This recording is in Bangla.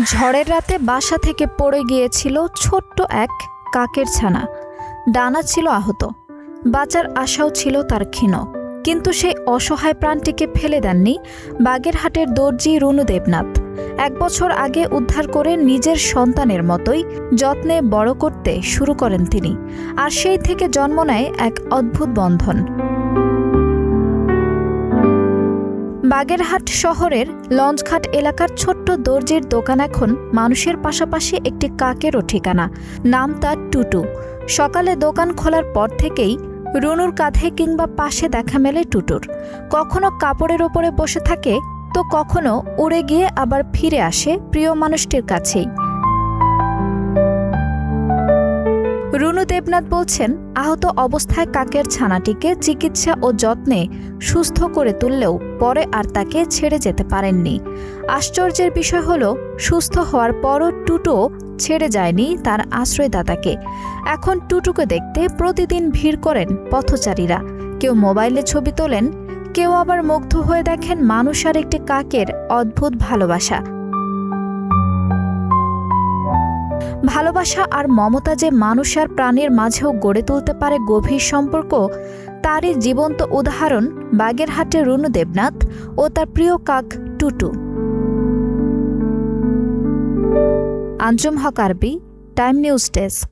ঝড়ের রাতে বাসা থেকে পড়ে গিয়েছিল ছোট্ট এক কাকের ছানা। ডানা ছিল আহত, বাঁচার আশাও ছিল তার ক্ষীণ। কিন্তু সেই অসহায় প্রাণটিকে ফেলে দেননি বাগেরহাটের দর্জি রুনু দেবনাথ। 1 বছর আগে উদ্ধার করে নিজের সন্তানের মতোই যত্নে বড় করতে শুরু করেন তিনি। আর সেই থেকে জন্ম নেয় এক অদ্ভুত বন্ধন। বাগেরহাট শহরের লঞ্চঘাট এলাকার ছোট্ট দর্জির দোকান এখন মানুষের পাশাপাশি একটি কাকেরও ঠিকানা। নাম তার টুটু। সকালে দোকান খোলার পর থেকেই রুনুর কাঁধে কিংবা পাশে দেখা মেলে টুটুর। কখনো কাপড়ের ওপরে বসে থাকে, তো কখনো উড়ে গিয়ে আবার ফিরে আসে প্রিয় মানুষটির কাছেই। রুনু দেবনাথ বলছেন, আহত অবস্থায় কাকের ছানাটিকে চিকিৎসা ও যত্নে সুস্থ করে তুললেও পরে আর তাকে ছেড়ে যেতে পারেননি। আশ্চর্যের বিষয় হলো, সুস্থ হওয়ার পরও টুটুও ছেড়ে যায়নি তার আশ্রয়দাতাকে। এখন টুটুকে দেখতে প্রতিদিন ভিড় করেন পথচারীরা। কেউ মোবাইলে ছবি তোলেন, কেউ আবার মুগ্ধ হয়ে দেখেন মানুষ আর একটি কাকের অদ্ভুত ভালোবাসা। ভালোবাসা আর মমতা যে মানুষ আর প্রাণীর মাঝেও গড়ে তুলতে পারে গভীর সম্পর্ক, তারই জীবন্ত উদাহরণ বাগেরহাটের রুনু দেবনাথ ও তার প্রিয় কাক টুটু। আঞ্জুম হক আরবি, টাইম নিউজ ডেস্ক।